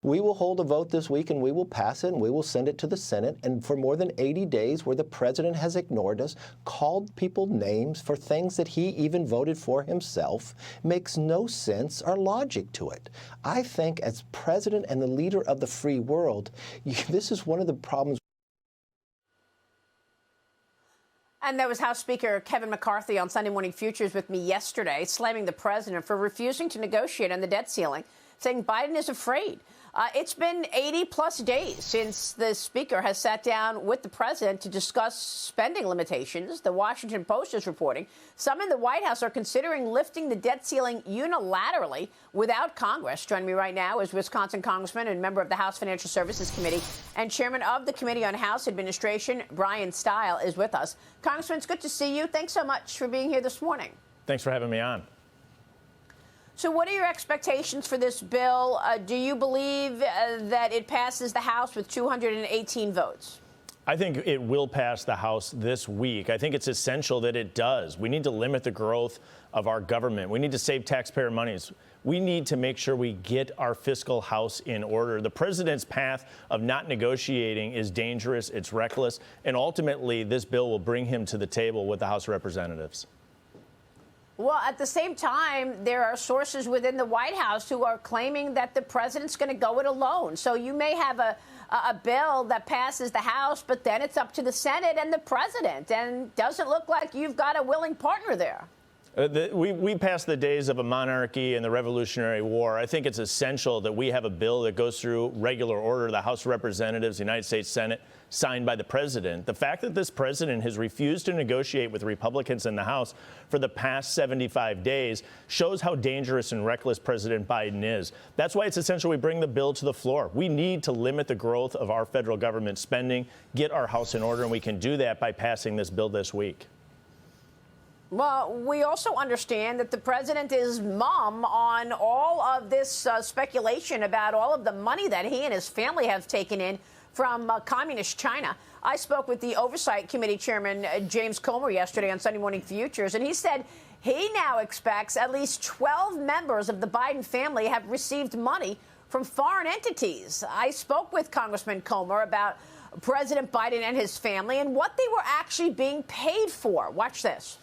We will hold a vote this week, and we will pass it, and we will send it to the Senate. And for more than 80 days, where the president has ignored us, called people names for things that he even voted for himself, makes no sense or logic to it. I think as president and the leader of the free world, this is one of the problems. And there was House Speaker Kevin McCarthy on Sunday Morning Futures with me yesterday, slamming the president for refusing to negotiate on the debt ceiling, saying Biden is afraid. It's been 80-plus days since the speaker has sat down with the president to discuss spending limitations. The Washington Post is reporting some in the White House are considering lifting the debt ceiling unilaterally without Congress. Joining me right now is Wisconsin Congressman and member of the House Financial Services Committee and chairman of the Committee on House Administration, Bryan Steil, is with us. Congressman, it's good to see you. Thanks so much for being here this morning. Thanks for having me on. So what are your expectations for this bill? Do you believe that it passes the House with 218 votes? I think it will pass the House this week. I think it's essential that it does. We need to limit the growth of our government. We need to save taxpayer monies. We need to make sure we get our fiscal house in order. The president's path of not negotiating is dangerous. It's reckless. And ultimately, this bill will bring him to the table with the House of Representatives. Well, at the same time, there are sources within the White House who are claiming that the president's going to go it alone. So you may have a bill that passes the House, but then it's up to the Senate and the president. And doesn't look like you've got a willing partner there. We passed the days of a monarchy and the Revolutionary War. I think it's essential that we have a bill that goes through regular order, the House of Representatives, the United States Senate, signed by the president. The fact that this president has refused to negotiate with Republicans in the House for the past 75 days shows how dangerous and reckless President Biden is. That's why it's essential we bring the bill to the floor. We need to limit the growth of our federal government spending, get our house in order, and we can do that by passing this bill this week. Well, we also understand that the president is mum on all of this speculation about all of the money that he and his family have taken in from communist China. I spoke with the Oversight Committee Chairman James Comer yesterday on Sunday Morning Futures, and he said he now expects at least 12 members of the Biden family have received money from foreign entities. I spoke with Congressman Comer about President Biden and his family and what they were actually being paid for. Watch this.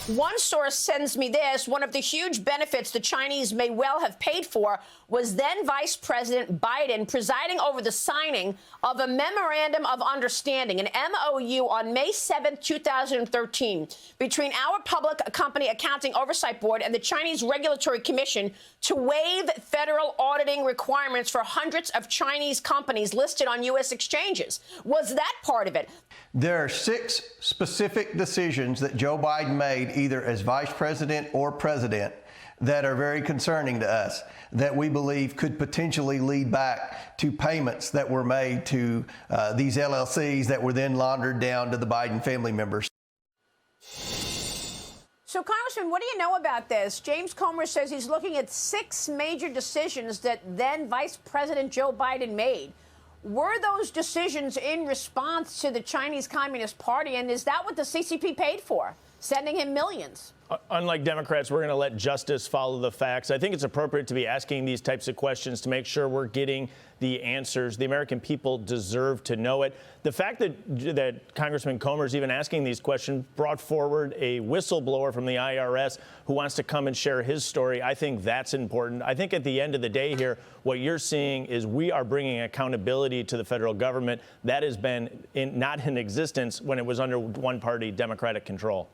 One source sends me this. One of the huge benefits the Chinese may well have paid for was then Vice President Biden presiding over the signing of a Memorandum of Understanding, an MOU, on May 7, 2013, between our Public Company Accounting Oversight Board and the Chinese Regulatory Commission to waive federal auditing requirements for hundreds of Chinese companies listed on U.S. exchanges. Was that part of it? There are 6 specific decisions that Joe Biden made, either as vice president or president, that are very concerning to us, that we believe could potentially lead back to payments that were made to these LLCs that were then laundered down to the Biden family members. So, Congressman, what do you know about this? James Comer says he's looking at 6 major decisions that then Vice President Joe Biden made. Were those decisions in response to the Chinese Communist Party? And is that what the CCP paid for, sending him millions? Unlike Democrats, we're going to let justice follow the facts. I think it's appropriate to be asking these types of questions to make sure we're getting the answers. The American people deserve to know it. The fact that Congressman Comer is even asking these questions brought forward a whistleblower from the IRS who wants to come and share his story. I think that's important. I think at the end of the day here, what you're seeing is we are bringing accountability to the federal government. That has been not in existence when it was under one-party Democratic control.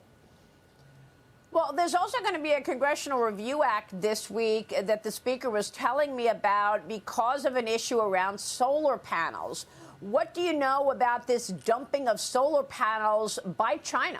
Well, there's also going to be a Congressional Review Act this week that the Speaker was telling me about because of an issue around solar panels. What do you know about this dumping of solar panels by China?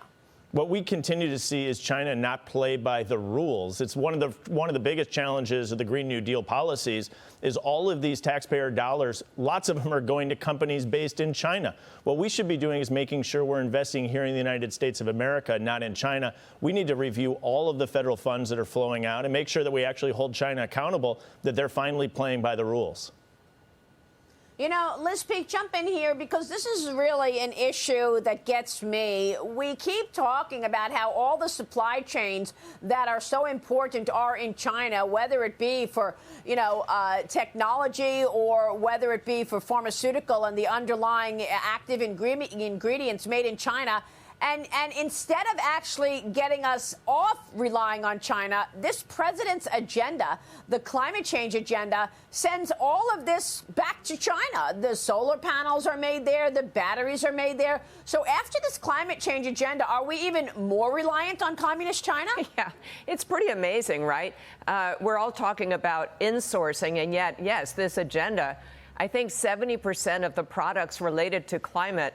What we continue to see is China not play by the rules. It's one of the biggest challenges of the Green New Deal policies is all of these taxpayer dollars, lots of them are going to companies based in China. What we should be doing is making sure we're investing here in the United States of America, not in China. We need to review all of the federal funds that are flowing out and make sure that we actually hold China accountable, that they're finally playing by the rules. You know, Liz Peek, jump in here because this is really an issue that gets me. We keep talking about how all the supply chains that are so important are in China, whether it be for, technology or whether it be for pharmaceutical and the underlying active ingredients made in China. And instead of actually getting us off relying on China, this president's agenda, the climate change agenda, sends all of this back to China. The solar panels are made there. The batteries are made there. So after this climate change agenda, are we even more reliant on communist China? Yeah, it's pretty amazing, right? We're all talking about insourcing, and yet, yes, this agenda, I think 70% of the products related to climate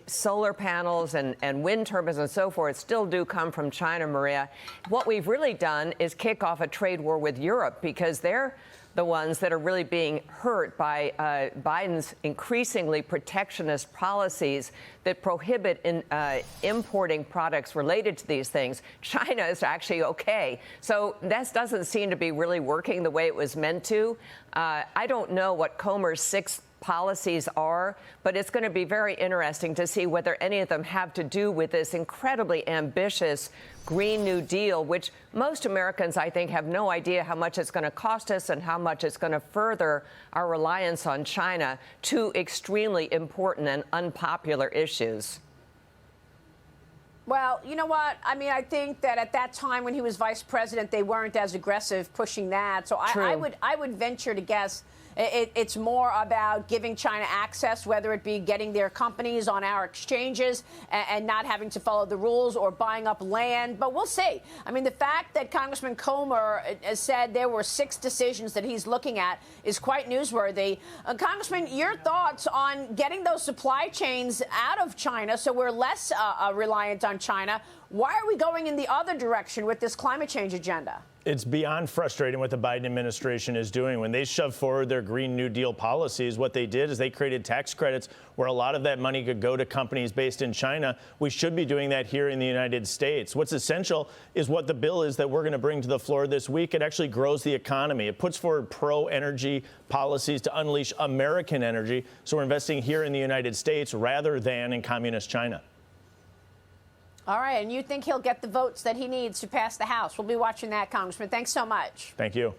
solar panels and wind turbines and so forth still do come from China, Maria. What we've really done is kick off a trade war with Europe because they're the ones that are really being hurt by Biden's increasingly protectionist policies that prohibit importing products related to these things. China is actually okay. So that doesn't seem to be really working the way it was meant to. I don't know what Comer's 6 policies are, but it's going to be very interesting to see whether any of them have to do with this incredibly ambitious Green New Deal, which most Americans, I think, have no idea how much it's going to cost us and how much it's going to further our reliance on China, two extremely important and unpopular issues. Well, you know what? I mean, I think that at that time when he was vice president, they weren't as aggressive pushing that. So I would venture to guess it's more about giving China access, whether it be getting their companies on our exchanges and not having to follow the rules or buying up land. But we'll see. I mean, the fact that Congressman Comer said there were 6 decisions that he's looking at is quite newsworthy. Congressman, your thoughts on getting those supply chains out of China so we're less reliant on China? Why are we going in the other direction with this climate change agenda? It's beyond frustrating what the Biden administration is doing. When they shoved forward their Green New Deal policies, what they did is they created tax credits where a lot of that money could go to companies based in China. We should be doing that here in the United States. What's essential is what the bill is that we're going to bring to the floor this week. It actually grows the economy. It puts forward pro-energy policies to unleash American energy. So we're investing here in the United States rather than in communist China. All right, and you think he'll get the votes that he needs to pass the House? We'll be watching that, Congressman. Thanks so much. Thank you.